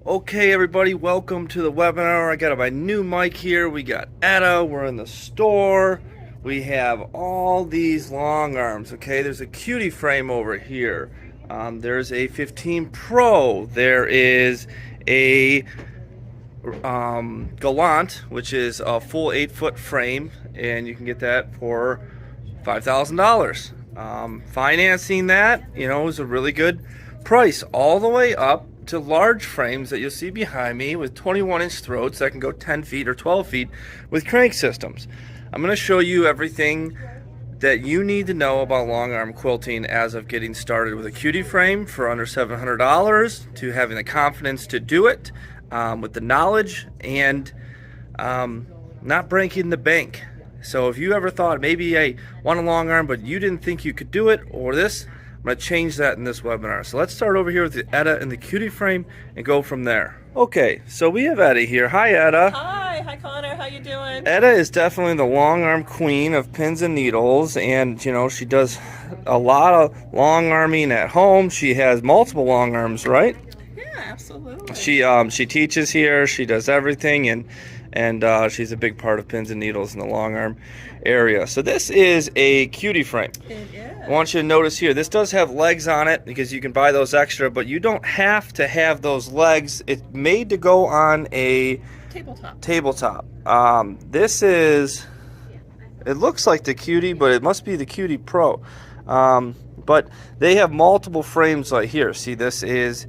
Okay, everybody, welcome to the webinar. I got my new mic here. We got Etta. We're in the store. We have all these long arms. Okay, there's a Cutie frame over here. There's a 15 Pro. There is a Gallant, which is a full 8-foot frame, and you can get that for $5,000. Financing that, is a really good price, all the way up to large frames that you'll see behind me with 21-inch throats that can go 10 feet or 12 feet with crank systems. I'm going to show you everything that you need to know about long arm quilting as of getting started with a Cutie frame for under $700 to having the confidence to do it with the knowledge and not breaking the bank. So if you ever thought maybe I want a long arm but you didn't think you could do it, or this, I'm going to change that in this webinar. So let's start over here with the Etta and the Cutie frame and go from there. Okay, so we have Etta here. Hi, Etta. Hi Connor, how you doing? Etta is definitely the long arm queen of pins and needles, and she does a lot of long arming at home. She has multiple long arms, right? Yeah, absolutely. She teaches here. She does everything, and she's a big part of pins and needles in the long arm area. So this is a Cutie frame. It is. I want you to notice here, this does have legs on it because you can buy those extra, but you don't have to have those legs. It's made to go on a tabletop. It looks like the Cutie, but it must be the Cutie Pro. But they have multiple frames like here. See, this is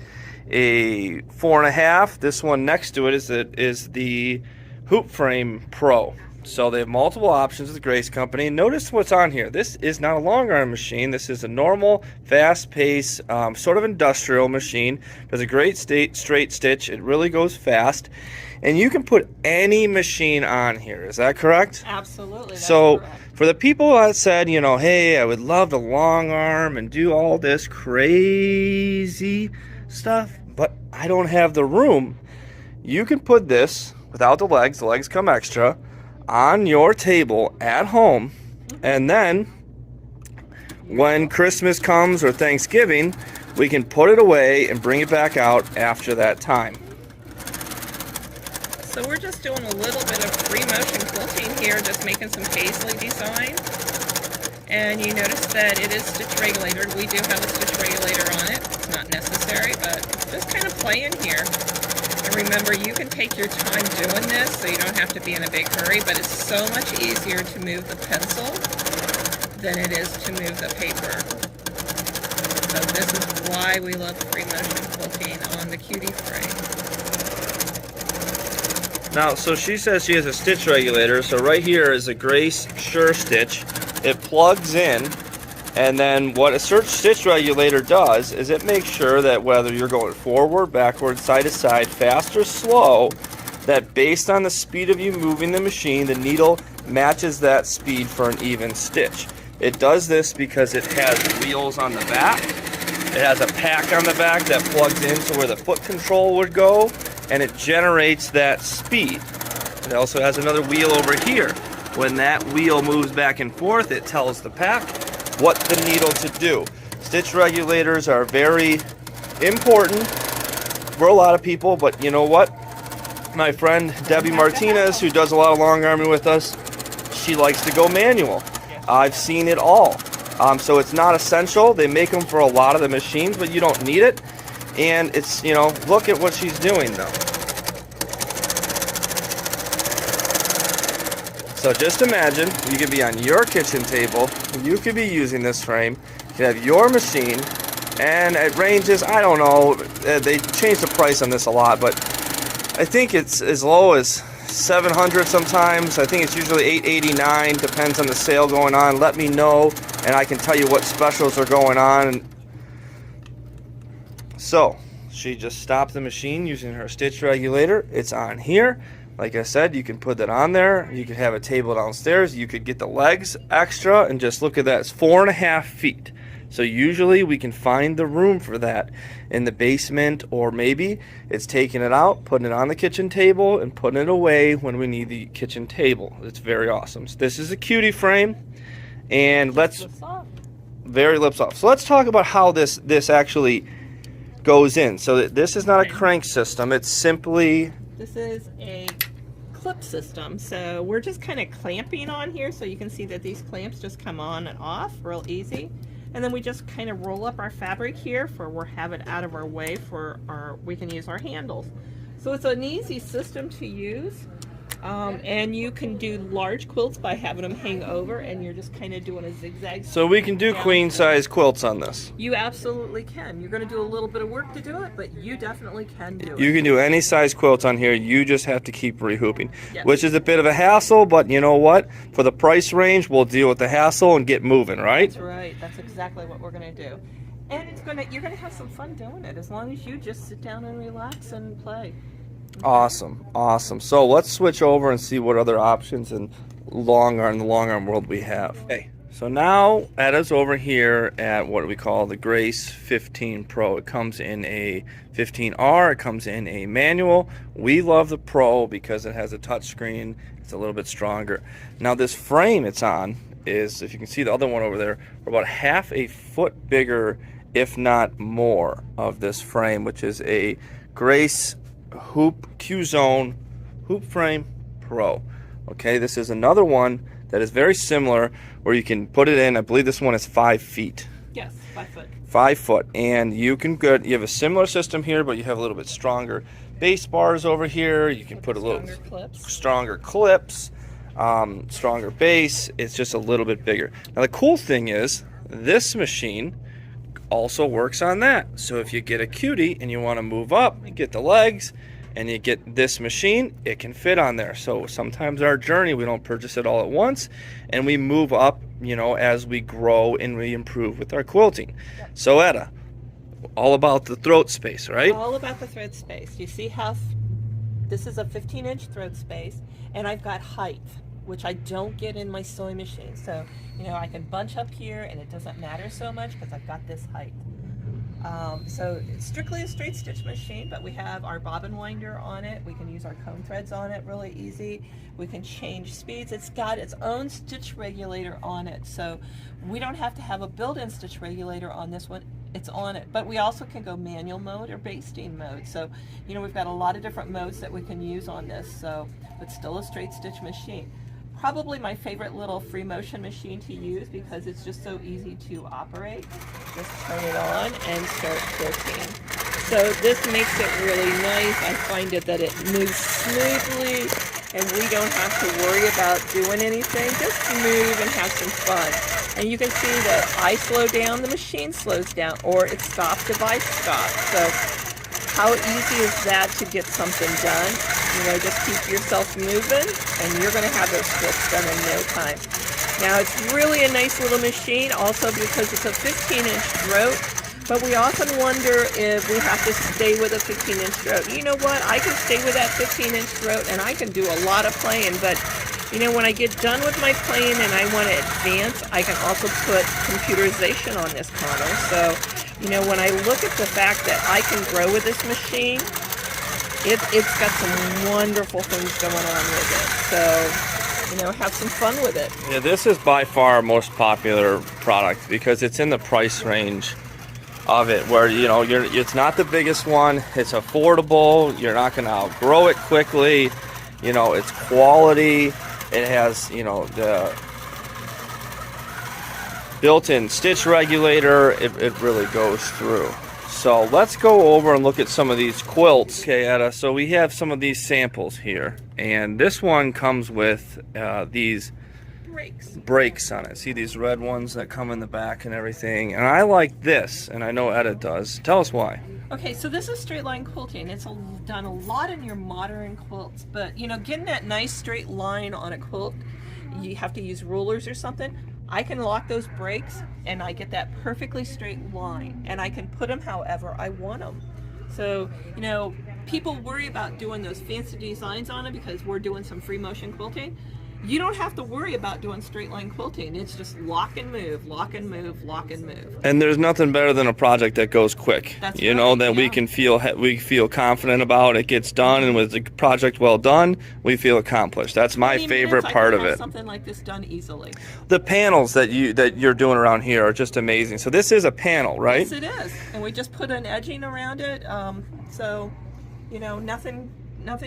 a 4.5. This one next to it is the Hoop Frame Pro. So they have multiple options with the Grace Company. Notice what's on here. This is not a long arm machine. This is a normal, fast-paced, sort of industrial machine. Does a great straight stitch. It really goes fast. And you can put any machine on here. Is that correct? Absolutely. So for the people that said, hey, I would love to long arm and do all this crazy stuff, but I don't have the room, you can put this without the legs come extra, on your table at home, and then when Christmas comes or Thanksgiving, we can put it away and bring it back out after that time. So we're just doing a little bit of free motion quilting here, just making some paisley design. And you notice that it is stitch regulated. We do have a stitch regulator on it. It's not necessary, but just kind of playing here. And remember, you can take your time doing this, so you don't have to be in a big hurry, but it's so much easier to move the pencil than it is to move the paper. So this is why we love free motion quilting on the Cutie frame. Now, so she says she has a stitch regulator, so right here is a Grace Sure Stitch. It plugs in, and then what a stitch regulator does is it makes sure that whether you're going forward, backward, side to side, fast or slow, that based on the speed of you moving the machine, the needle matches that speed for an even stitch. It does this because it has wheels on the back. It has a pack on the back that plugs into where the foot control would go, and it generates that speed. It also has another wheel over here. When that wheel moves back and forth, it tells the pack what the needle to do. Stitch regulators are very important for a lot of people, but you know what? My friend Debbie Martinez, who does a lot of long arming with us, she likes to go manual. I've seen it all. So it's not essential. They make them for a lot of the machines, but you don't need it. And it's, look at what she's doing though. So just imagine you could be on your kitchen table, you could be using this frame, you could have your machine, and it ranges, I don't know, they change the price on this a lot, but I think it's as low as $700 sometimes. I think it's usually $889, depends on the sale going on. Let me know, and I can tell you what specials are going on. So, she just stopped the machine using her stitch regulator. It's on here. Like I said, you can put that on there. You could have a table downstairs. You could get the legs extra, and just look at that. It's 4.5 feet. So usually we can find the room for that in the basement, or maybe it's taking it out, putting it on the kitchen table, and putting it away when we need the kitchen table. It's very awesome. So this is a Cutie frame, and very lips off. So let's talk about how this actually goes in. So this is not a crank system. It's simply... This is a clip system. So we're just kind of clamping on here, so you can see that these clamps just come on and off real easy. And then we just kind of roll up our fabric here we'll have it out of our way we can use our handles. So it's an easy system to use. And you can do large quilts by having them hang over, and you're just kind of doing a zigzag. So we can do queen size quilts on this. You absolutely can. You're going to do a little bit of work to do it, but you definitely can do it. You can do any size quilt on here. You just have to keep rehooping, yes. Which is a bit of a hassle, but you know what? For the price range, we'll deal with the hassle and get moving, right? That's right. That's exactly what we're going to do. And you're going to have some fun doing it as long as you just sit down and relax and play. Awesome, awesome. So let's switch over and see what other options in the long arm world we have. Okay, so now Etta's over here at what we call the Grace 15 Pro. It comes in a 15R, it comes in a manual. We love the Pro because it has a touch screen. It's a little bit stronger. Now this frame it's on is, if you can see the other one over there, we're about half a foot bigger, if not more, of this frame, which is a Grace Hoop Q-Zone Hoop Frame Pro. Okay, this is another one that is very similar where you can put it in. I believe this one is 5 feet. Yes, 5 foot. 5 foot, and you have a similar system here, but you have a little bit stronger base bars over here. You can put a little stronger clips, stronger base. It's just a little bit bigger. Now the cool thing is this machine also works on that. So if you get a Cutie and you want to move up, you get the legs and you get this machine, it can fit on there. So sometimes our journey, we don't purchase it all at once, and we move up, you know, as we grow and we improve with our quilting. Yep. So Etta, all about the throat space, right? All about the throat space. You see how this is a 15-inch throat space, and I've got height, which I don't get in my sewing machine. So, you know, I can bunch up here and it doesn't matter so much because I've got this height. So it's strictly a straight stitch machine, but we have our bobbin winder on it. We can use our comb threads on it really easy. We can change speeds. It's got its own stitch regulator on it. So we don't have to have a built-in stitch regulator on this one. It's on it. But we also can go manual mode or basting mode. So, you know, we've got a lot of different modes that we can use on this. So it's still a straight stitch machine. Probably my favorite little free motion machine to use because it's just so easy to operate. Just turn it on and start quilting. So this makes it really nice. I find it that it moves smoothly and we don't have to worry about doing anything. Just move and have some fun. And you can see that I slow down, the machine slows down, or it stops if I stop. So how easy is that to get something done? You know, just keep yourself moving and you're going to have those quilts done in no time. Now it's really a nice little machine also because it's a 15-inch throat, but we often wonder if we have to stay with a 15-inch throat. You know what? I can stay with that 15-inch throat and I can do a lot of playing, but you know, when I get done with my playing and I want to advance, I can also put computerization on this, Connor. So, you know, when I look at the fact that I can grow with this machine, it's got some wonderful things going on with it. So, you know, have some fun with it. Yeah, this is by far our most popular product because it's in the price range of it where, you know, it's not the biggest one, it's affordable, you're not going to outgrow it quickly, you know, it's quality, it has, you know, the built-in stitch regulator, it really goes through. So let's go over and look at some of these quilts. Okay, Etta, so we have some of these samples here, and this one comes with these brakes on it. See these red ones that come in the back and everything, and I like this, and I know Etta does. Tell us why. Okay, so this is straight line quilting. It's done a lot in your modern quilts, but you know, getting that nice straight line on a quilt, you have to use rulers or something. I can lock those brakes and I get that perfectly straight line, and I can put them however I want them. So, you know, people worry about doing those fancy designs on it because we're doing some free motion quilting. you don't have to worry about doing straight line quilting. It's just lock and move, lock and move, lock and move. And there's nothing better than a project that goes quick. That's you know, right, that we can feel confident about. It gets done, and with the project well done, we feel accomplished. That's my 20 favorite minutes, part I of can have it. something like this done easily. The panels that you're doing around here are just amazing. So this is a panel, right? Yes, it is. And we just put an edging around it. So, you know, nothing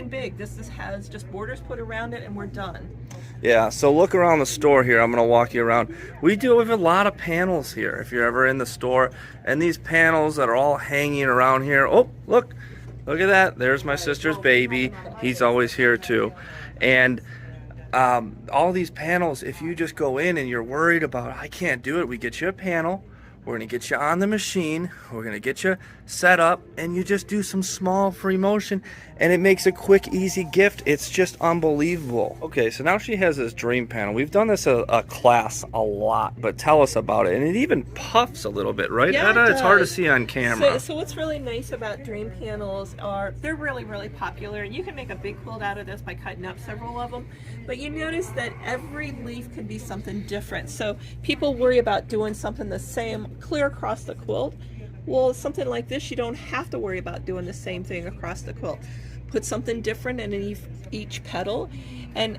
big. This has just borders put around it, and we're done. Yeah, so look around the store here. I'm going to walk you around. We do have a lot of panels here if you're ever in the store. And these panels that are all hanging around here. Oh, look at that. There's my sister's baby. He's always here too. And all these panels, if you just go in and you're worried about, I can't do it, we get you a panel. We're going to get you on the machine. We're going to get you set up, and you just do some small free motion, and it makes a quick, easy gift. It's just unbelievable. Okay, so now she has this dream panel. We've done this a class a lot, but tell us about it. And it even puffs a little bit, right, Yeah, Etta? it It's hard to does. see on camera. So what's really nice about dream panels are they're really, really popular. You can make a big quilt out of this by cutting up several of them. But you notice that every leaf can be something different. So people worry about doing something the same clear across the quilt. Well, something like this, you don't have to worry about doing the same thing across the quilt. Put something different in each petal and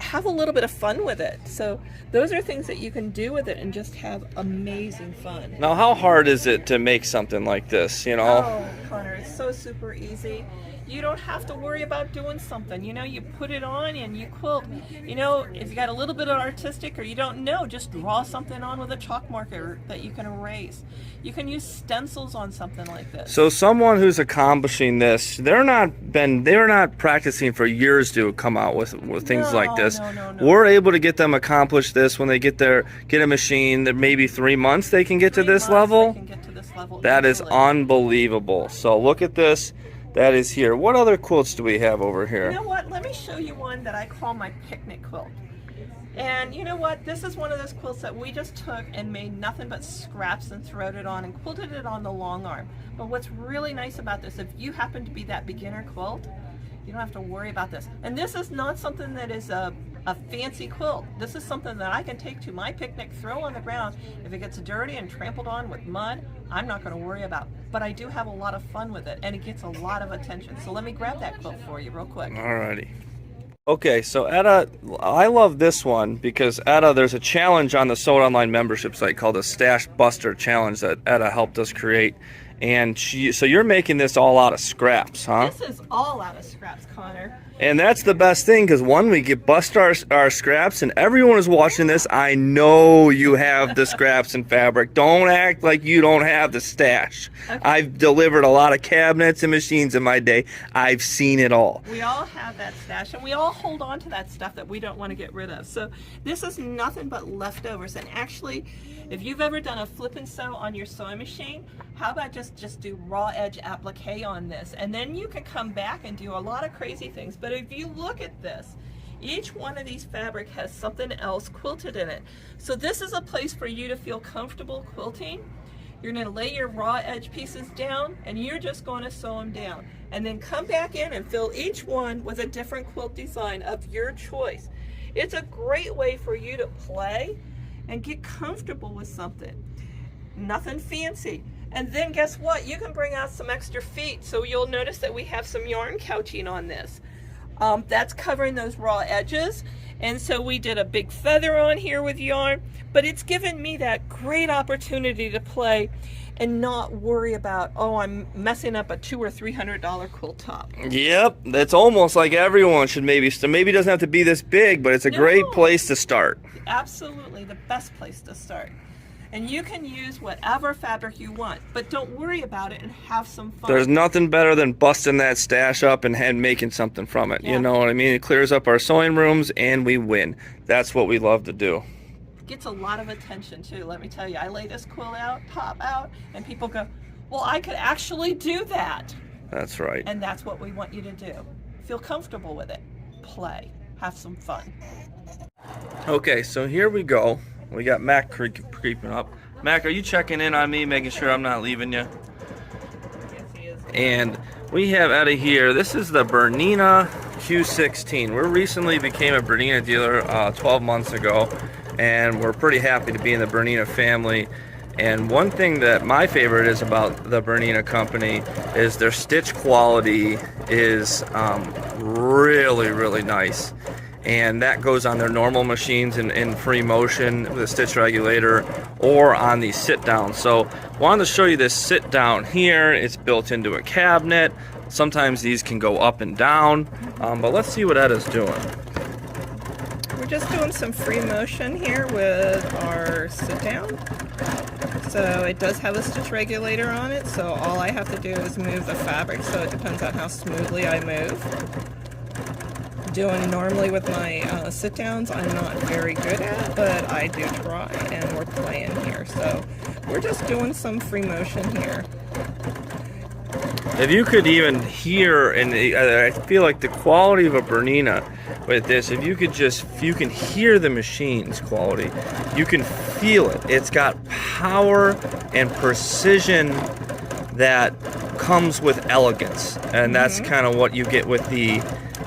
have a little bit of fun with it. So those are things that you can do with it and just have amazing fun. Now, how hard is it to make something like this, you know? Oh, Connor, it's so super easy. You don't have to worry about doing something. You know, you put it on and you quilt. You know, if you got a little bit of artistic or you don't know, just draw something on with a chalk marker that you can erase. You can use stencils on something like this. So someone who's accomplishing this, they're not practicing for years to come out with things like this. No. We're able to get them accomplish this when they get a machine that maybe 3 months they can get to this level. They can get to this level That is easily. unbelievable. So look at this. That is here. What other quilts do we have over here? You know what? Let me show you one that I call my picnic quilt. And you know what? This is one of those quilts that we just took and made nothing but scraps and threaded it on and quilted it on the long arm. But what's really nice about this, if you happen to be that beginner quilt, you don't have to worry about this. And this is not something that is a fancy quilt. This is something that I can take to my picnic, throw on the ground. If it gets dirty and trampled on with mud, I'm not going to worry about. But I do have a lot of fun with it, and it gets a lot of attention. So let me grab that quilt for you real quick. Alrighty. Okay, so Etta, I love this one because Etta, there's a challenge on the Sewed Online membership site called the Stash Buster Challenge that Etta helped us create. And so you're making this all out of scraps, huh? This is all out of scraps, Connor. And that's the best thing, because one, we get bust our scraps, and everyone is watching this. I know you have the scraps and fabric. Don't act like you don't have the stash. Okay. I've delivered a lot of cabinets and machines in my day. I've seen it all. We all have that stash, and we all hold on to that stuff that we don't want to get rid of. So this is nothing but leftovers. And actually, if you've ever done a flip and sew on your sewing machine, how about just do raw edge applique on this, and then you can come back and do a lot of crazy things. But if you look at this, each one of these fabric has something else quilted in it. So this is a place for you to feel comfortable quilting. You're going to lay your raw edge pieces down, and you're just going to sew them down, and then come back in and fill each one with a different quilt design of your choice. It's a great way for you to play and get comfortable with something. Nothing fancy. And then guess what? You can bring out some extra feet. So you'll notice that we have some yarn couching on this. That's covering those raw edges. And so we did a big feather on here with yarn, but it's given me that great opportunity to play and not worry about, oh, I'm messing up a $200 or $300 quilt top. Yep, that's almost like everyone should maybe it doesn't have to be this big, but it's a great place to start. Absolutely, the best place to start. And you can use whatever fabric you want, but don't worry about it and have some fun. There's nothing better than busting that stash up and making something from it. Yeah. You know what I mean? It clears up our sewing rooms and we win. That's what we love to do. Gets a lot of attention too, let me tell you. I lay this quilt out, top out, and people go, well, I could actually do that. That's right. And that's what we want you to do. Feel comfortable with it. Play. Have some fun. Okay, so here we go. We got Mac creeping up. Mac, are you checking in on me, making sure I'm not leaving you? Yes, he is. And we have Etta here. This is the Bernina Q16. We recently became a Bernina dealer 12 months ago, and we're pretty happy to be in the Bernina family. And one thing that my favorite is about the Bernina company is their stitch quality is really, really nice. And that goes on their normal machines in free motion with a stitch regulator, or on these sit downs. So wanted to show you this sit down here. It's built into a cabinet. Sometimes these can go up and down, but let's see what Etta's doing. We're just doing some free motion here with our sit down. So it does have a stitch regulator on it, so all I have to do is move the fabric, so it depends on how smoothly I move. Doing normally with my sit downs, I'm not very good at, but I do try, and we're playing here. So we're just doing some free motion here. If you could even hear, and I feel like the quality of a Bernina with this, if you could just, you can hear the machine's quality, you can feel it. It's got power and precision that comes with elegance, and that's kind of what you get with the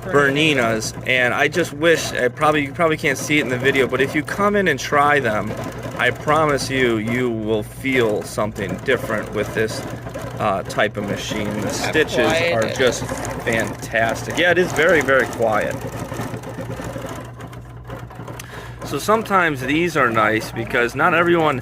Berninas. And I just wish, you probably can't see it in the video, but if you come in and try them, I promise you, you will feel something different with this type of machine. The stitches are just fantastic. Yeah, it is very, very quiet. So sometimes these are nice because not everyone,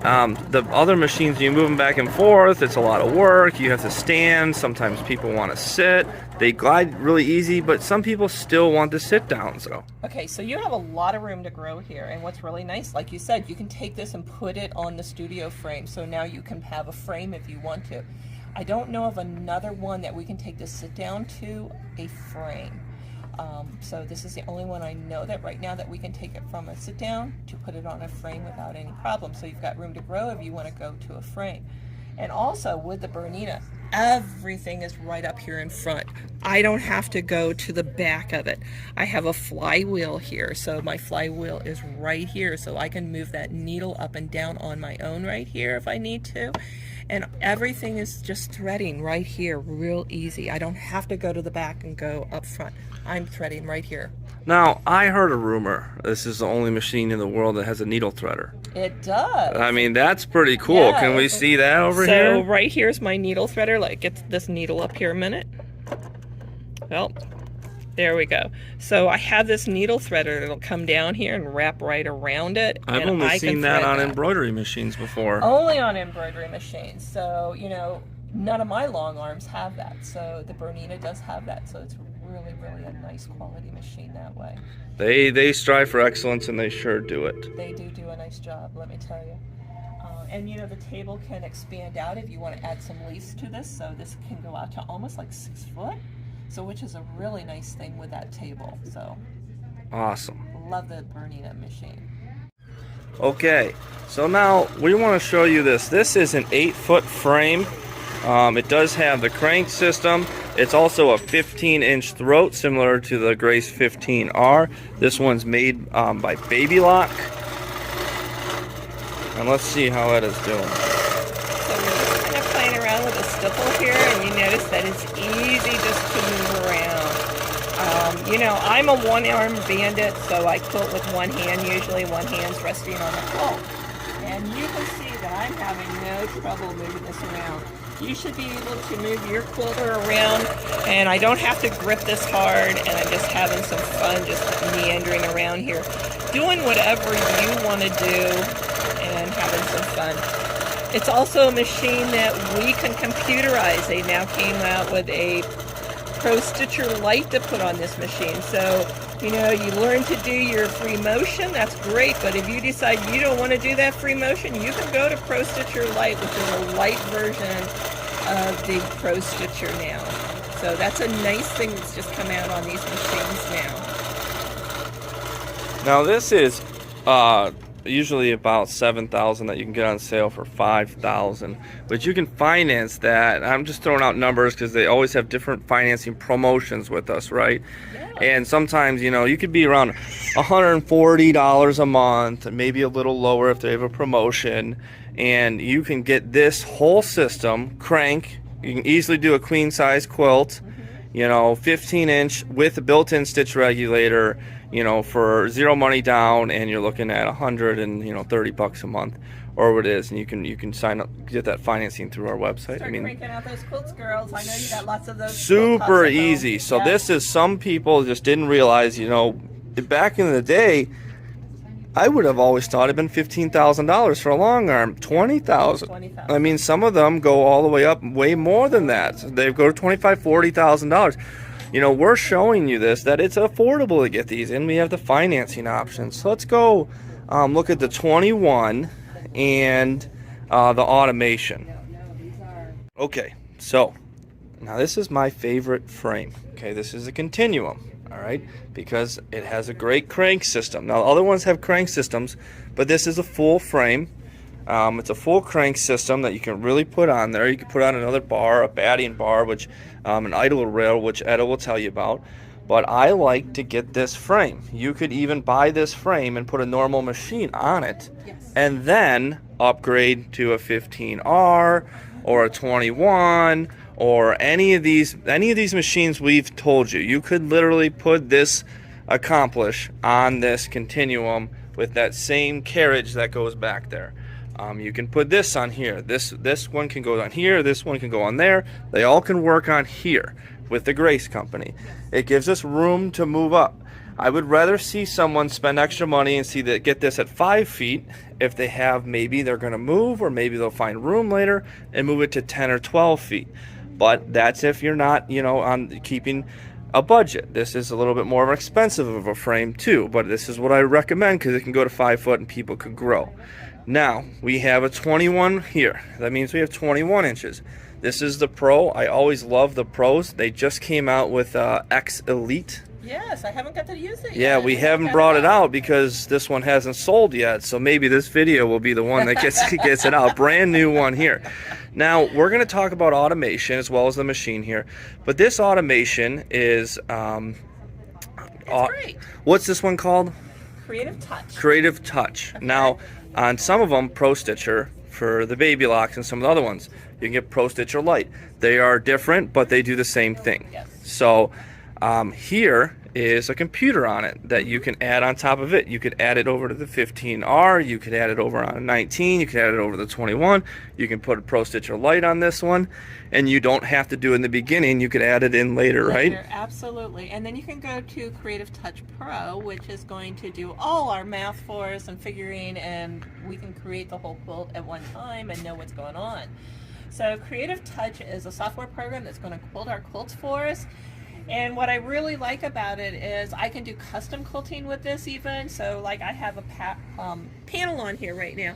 the other machines, you move them back and forth, it's a lot of work, you have to stand, sometimes people want to sit, they glide really easy, but some people still want to sit down. So okay, so you have a lot of room to grow here, and what's really nice, like you said, you can take this and put it on the studio frame, so now you can have a frame if you want to. I don't know of another one that we can take this sit down to a frame. So this is the only one I know that right now that we can take it from a sit down to put it on a frame without any problem. So you've got room to grow if you want to go to a frame. And also with the Bernina, everything is right up here in front. I don't have to go to the back of it. I have a flywheel here, so my flywheel is right here, so I can move that needle up and down on my own right here if I need to. And everything is just threading right here, real easy. I don't have to go to the back and go up front. I'm threading right here. now, I heard a rumor this is the only machine in the world that has a needle threader. It does. I mean, that's pretty cool. Yeah. Can we see that over here? So right here's my needle threader. Like, get this needle up here a minute. Well, there we go. So I have this needle threader that'll come down here and wrap right around it. I've only seen that on embroidery machines before. Only on embroidery machines. So, you know, none of my long arms have that. So the Bernina does have that. So it's really, really a nice quality machine that way. They strive for excellence, and they sure do it. They do a nice job, let me tell you. And you know, the table can expand out if you want to add some leaves to this. So this can go out to almost like 6 foot. So which is a really nice thing with that table. So Awesome. love the Bernina machine. Okay, so now we want to show you this. This is an 8-foot frame. It does have the crank system. It's also a 15-inch throat, similar to the Grace 15R. This one's made by Baby Lock. And let's see how Etta's doing. So we're just kind of playing around with a stipple here, and you notice that it's easy just to move around. You know, I'm a one-arm bandit, so I quilt with one hand usually. One hand's resting on the quilt. And you can see that I'm having no trouble moving this around. You should be able to move your quilter around, and I don't have to grip this hard, and I'm just having some fun just meandering around here, doing whatever you want to do and having some fun. It's also a machine that we can computerize. They now came out with a Pro Stitcher Lite to put on this machine. So, you know, you learn to do your free motion, that's great, but if you decide you don't want to do that free motion, you can go to Pro Stitcher Lite, which is a light version of the Pro Stitcher now. So that's a nice thing that's just come out on these machines now. Now this is usually about $7,000 that you can get on sale for $5,000, but you can finance that. I'm just throwing out numbers because they always have different financing promotions with us, right? Yeah. And sometimes, you know, you could be around $140 a month, maybe a little lower if they have a promotion, and you can get this whole system, crank. You can easily do a queen size quilt, you know, 15-inch with a built-in stitch regulator, you know, for zero money down, and you're looking at $130 a month, or what it is, and you can sign up, get that financing through our website. Start cranking out those quilts, girls. I know you got lots of those. Super easy. So yeah. This is, some people just didn't realize, you know, back in the day, I would have always thought it'd been $15,000 for a long arm. 20,000. 20,000. I mean, some of them go all the way up, way more than that. So they go to $25,000-$40,000. You know, we're showing you this, that it's affordable to get these, and we have the financing options. So let's go look at the 21 and the automation. Okay, so now this is my favorite frame. Okay, this is a continuum. All right, because it has a great crank system. Now, other ones have crank systems, but this is a full frame. It's a full crank system that you can really put on there. You can put on another bar, a batting bar, which an idle rail, which Etta will tell you about. But I like to get this frame. You could even buy this frame and put a normal machine on it, Yes. and then upgrade to a 15R or a 21. Or any of these machines we've told you. You could literally put this accomplish on this continuum with that same carriage that goes back there. You can put this on here. This one can go on here. This one can go on there. They all can work on here with the Grace Company. It gives us room to move up. I would rather see someone spend extra money and see that get this at 5 feet if they have, maybe they're going to move, or maybe they'll find room later and move it to 10 or 12 feet. But that's if you're not, you know, on keeping a budget. This is a little bit more expensive of a frame too, but this is what I recommend because it can go to 5 foot and people could grow. Now we have a 21 here. That means we have 21 inches. This is the Pro. I always love the Pros. They just came out with X Elite. Yes, I haven't got to use it yet. Yeah, we haven't brought it out because this one hasn't sold yet. So maybe this video will be the one that gets it out. Brand new one here. Now, we're going to talk about automation as well as the machine here. But this automation is... great. What's this one called? Creative Touch. Creative Touch. Okay. Now, on some of them, Pro Stitcher for the baby locks, and some of the other ones, you can get Pro Stitcher Lite. They are different, but they do the same thing. Yes. So here is a computer on it that you can add on top of it. You could add it over to the 15R, you could add it over on a 19, you could add it over the 21, you can put a Pro Stitcher Lite on this one, and you don't have to do it in the beginning, you could add it in later, right? Absolutely. And then you can go to Creative Touch Pro, which is going to do all our math for us and figuring, and we can create the whole quilt at one time and know what's going on. So Creative Touch is a software program that's going to quilt our quilts for us. And what I really like about it is I can do custom quilting with this even. So like I have a panel on here right now.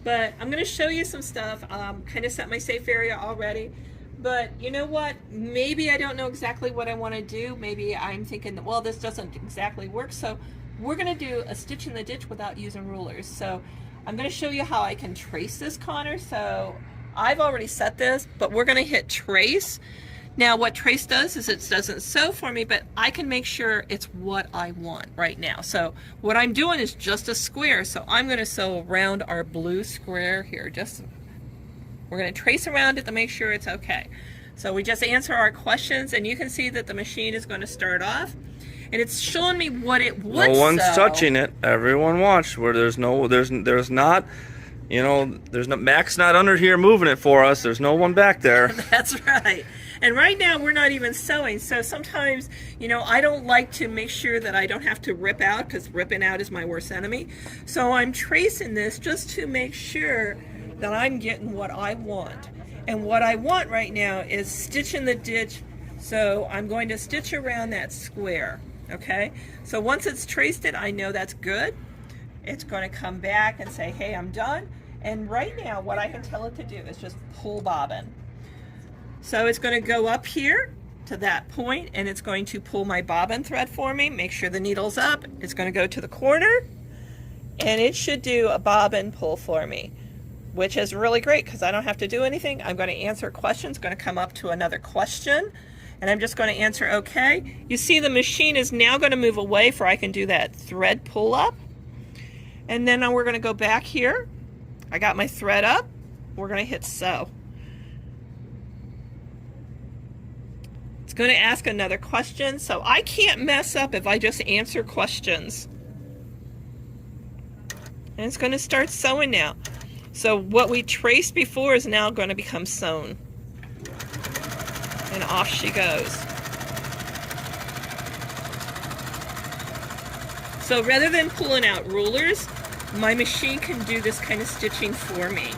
But I'm going to show you some stuff. Kind of set my safe area already. But you know what? Maybe I don't know exactly what I want to do. Maybe I'm thinking that, well, this doesn't exactly work. So we're going to do a stitch in the ditch without using rulers. So I'm going to show you how I can trace this, Connor. So I've already set this, but we're going to hit trace. Now what trace does is it doesn't sew for me, but I can make sure it's what I want right now. So what I'm doing is just a square, so I'm going to sew around our blue square here. We're going to trace around it to make sure it's okay. So we just answer our questions, and you can see that the machine is going to start off, and it's showing me what it would No one's sew. touching it. Everyone watch. Where there's not, you know, Mac's not under here moving it for us. There's no one back there. That's right. And right now we're not even sewing, so sometimes, you know, I don't like to make sure that I don't have to rip out, because ripping out is my worst enemy. So I'm tracing this just to make sure that I'm getting what I want. And what I want right now is stitch in the ditch, so I'm going to stitch around that square, okay? So once it's traced it, I know that's good. It's going to come back and say, hey, I'm done. And right now what I can tell it to do is just pull bobbin. So it's going to go up here to that point, and it's going to pull my bobbin thread for me, make sure the needle's up. It's going to go to the corner, and it should do a bobbin pull for me, which is really great because I don't have to do anything. I'm going to answer questions, going to come up to another question, and I'm just going to answer okay. You see the machine is now going to move away for I can do that thread pull up. And then we're going to go back here. I got my thread up. We're going to hit sew. going to ask another question, so I can't mess up if I just answer questions. And it's going to start sewing now. So what we traced before is now going to become sewn. And off she goes. So rather than pulling out rulers, my machine can do this kind of stitching for me.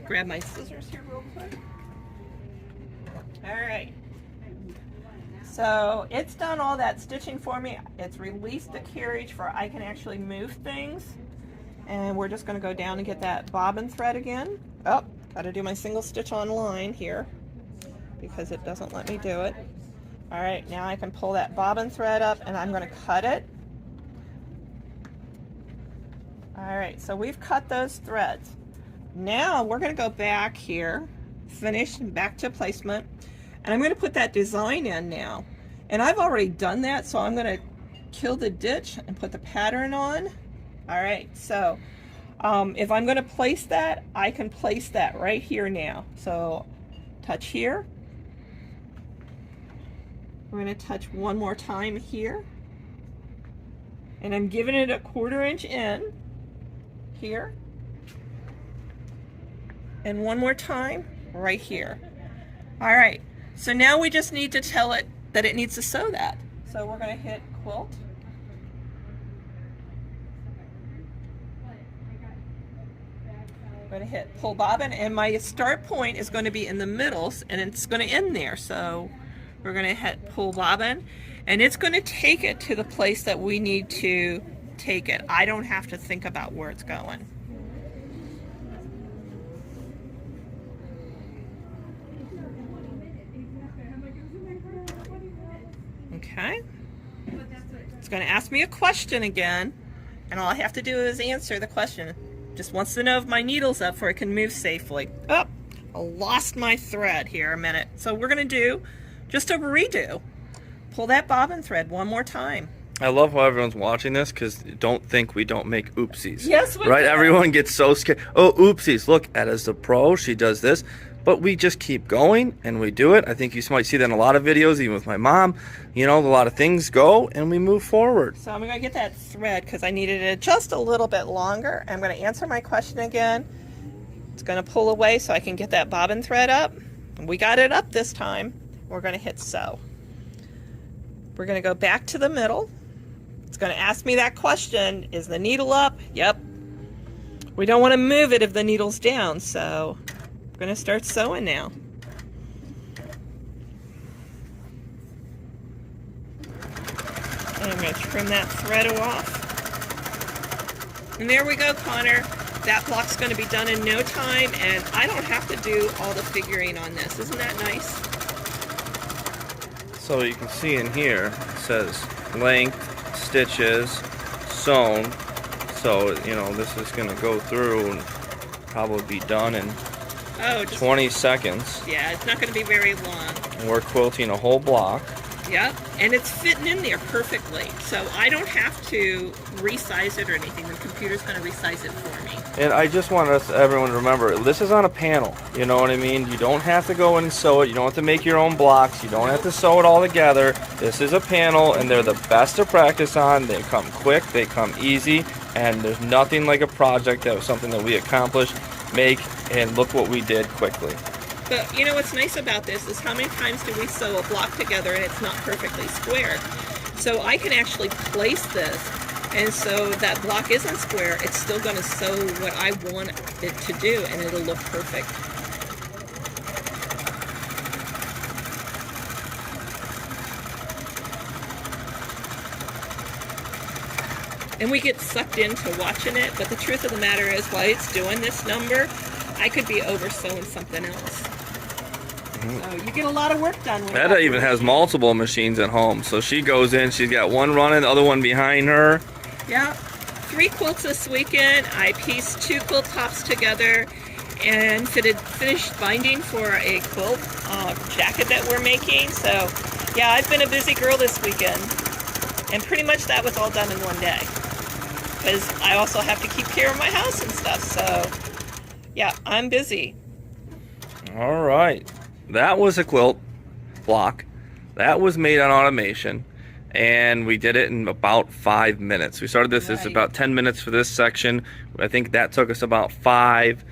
Grab my scissors here real quick. All right. So it's done all that stitching for me. It's released the carriage for I can actually move things. And we're just going to go down and get that bobbin thread again. Oh, got to do my single stitch on line here because it doesn't let me do it. All right, now I can pull that bobbin thread up and I'm going to cut it. All right, so we've cut those threads. Now we're going to go back here, finish, and back to placement, and I'm going to put that design in now. And I've already done that, so I'm going to kill the ditch and put the pattern on. All right, so if I'm going to place that, I can place that right here now. So touch here. We're going to touch one more time here, and I'm giving it a 1/4 inch in here. And one more time right here. All right, so now we just need to tell it that it needs to sew that. So we're going to hit quilt. I'm going to hit pull bobbin, and my start point is going to be in the middle and it's going to end there. So we're going to hit pull bobbin, and it's going to take it to the place that we need to take it. I don't have to think about where it's going. Okay, it's going to ask me a question again, and all I have to do is answer the question. Just wants to know if my needle's up so it can move safely. Oh, I lost my thread here a minute. So we're going to do just a redo. Pull that bobbin thread one more time. I love how everyone's watching this because don't think we don't make oopsies. Yes, we right? do. Everyone gets so scared. Oh, oopsies. Look, Etta's the pro. She does this. But we just keep going and we do it. I think you might see that in a lot of videos, even with my mom. You know, a lot of things go and we move forward. So I'm going to get that thread because I needed it just a little bit longer. I'm going to answer my question again. It's going to pull away so I can get that bobbin thread up. We got it up this time. We're going to hit sew. We're going to go back to the middle. It's going to ask me that question. Is the needle up? Yep. We don't want to move it if the needle's down, so we're going to start sewing now. And I'm going to trim that thread off. And there we go, Connor. That block's going to be done in no time, and I don't have to do all the figuring on this. Isn't that nice? So you can see in here, it says length, stitches, sewn. So, you know, this is going to go through and probably be done in 20 seconds. Yeah, it's not going to be very long. And we're quilting a whole block. Yep, and it's fitting in there perfectly. So I don't have to resize it or anything. The computer's going to resize it for me. And I just want everyone to remember, this is on a panel. You know what I mean? You don't have to go in and sew it. You don't have to make your own blocks. You don't have to sew it all together. This is a panel, and they're the best to practice on. They come quick. They come easy. And there's nothing like a project that was something that we accomplished, make, and look what we did quickly. But you know what's nice about this is how many times do we sew a block together and it's not perfectly square. So I can actually place this, and so that block isn't square, it's still going to sew what I want it to do, and it'll look perfect. And we get sucked into watching it, but the truth of the matter is, while it's doing this number, I could be over sewing something else. So you get a lot of work done. Etta even has multiple machines at home. So she goes in, she's got one running, the other one behind her. Yeah, 3 quilts this weekend. I pieced 2 quilt tops together and finished binding for a quilt jacket that we're making. So yeah, I've been a busy girl this weekend, and pretty much that was all done in one day, because I also have to keep care of my house and stuff. So yeah, I'm busy. All right, that was a quilt block that was made on automation, and we did it in about 5 minutes. We started this, it's about 10 minutes for this section. I think that took us about 5.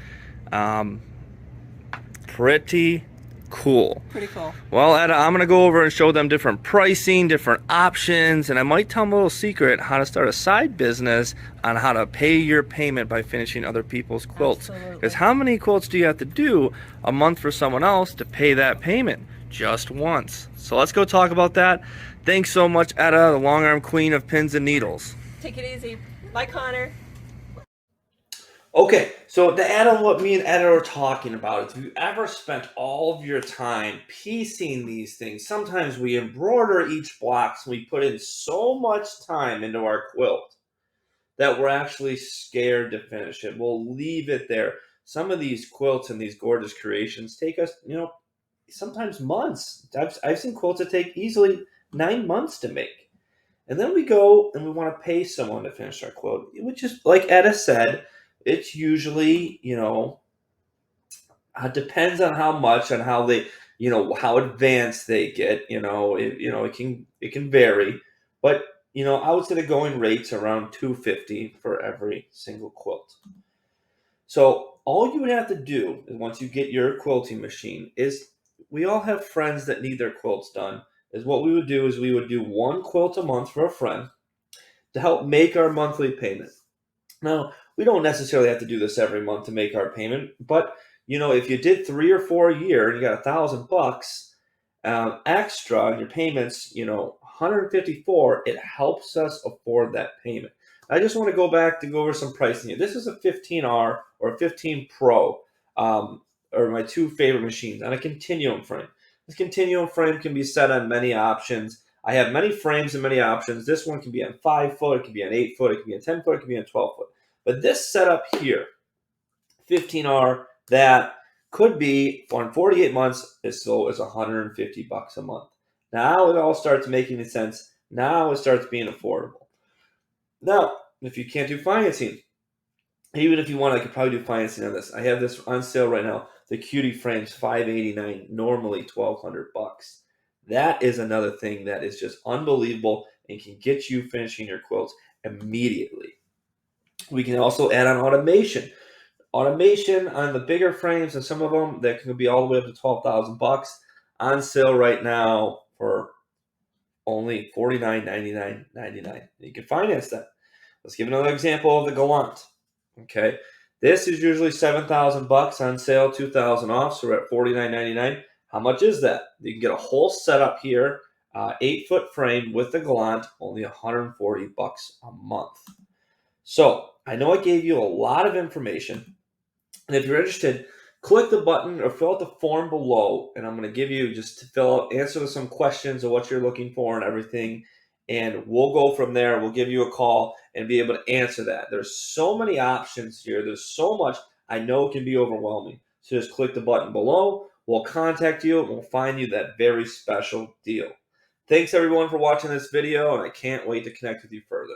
Pretty cool. Pretty cool. Well, Etta, I'm gonna go over and show them different pricing, different options, and I might tell them a little secret how to start a side business on how to pay your payment by finishing other people's quilts. Because how many quilts do you have to do a month for someone else to pay that payment? Just once. So let's go talk about that. Thanks so much, Etta, the long arm queen of pins and needles. Take it easy. Bye, Connor. Okay, so to add on what me and Etta are talking about, if you ever spent all of your time piecing these things, sometimes we embroider each block, so we put in so much time into our quilt that we're actually scared to finish it. We'll leave it there. Some of these quilts and these gorgeous creations take us, sometimes months. I've seen quilts that take easily 9 months to make. And then we go and we want to pay someone to finish our quilt, which is, like Etta said, it's usually, depends on how much and how they, how advanced they get. It can vary, but I would say the going rate's around $250 for every single quilt. So all you would have to do is, once you get your quilting machine, is we all have friends that need their quilts done. Is what we would do is we would do 1 quilt a month for a friend to help make our monthly payment. Now, we don't necessarily have to do this every month to make our payment, but if you did 3 or 4 a year and you got $1,000 extra on your payments, 154, it helps us afford that payment. I just want to go back to go over some pricing here. This is a 15R or a 15 Pro, or my 2 favorite machines on a continuum frame. This continuum frame can be set on many options. I have many frames and many options. This one can be on 5 foot, it can be on 8 foot, it can be on 10 foot, it can be on 12 foot. But this setup here, 15R, that could be on 48 months as low as $150 a month. Now it all starts making sense. Now it starts being affordable. Now, if you can't do financing, even if you want, I could probably do financing on this. I have this on sale right now. The Cutie frame's $589, normally $1,200. That is another thing that is just unbelievable and can get you finishing your quilts immediately. We can also add on automation. Automation on the bigger frames, and some of them that can be all the way up to $12,000, on sale right now for only $49.99.99. You can finance that. Let's give another example of the Gallant. Okay, this is usually $7,000 on sale, $2,000 off, so we're at $49.99. How much is that? You can get a whole setup here, 8-foot frame with the Gallant, only $140 a month. So I know I gave you a lot of information, and if you're interested, click the button or fill out the form below, and I'm going to give you just to fill out, answer some questions of what you're looking for and everything, and we'll go from there. We'll give you a call and be able to answer that. There's so many options here. There's so much. I know it can be overwhelming. So just click the button below. We'll contact you and we'll find you that very special deal. Thanks everyone for watching this video, and I can't wait to connect with you further.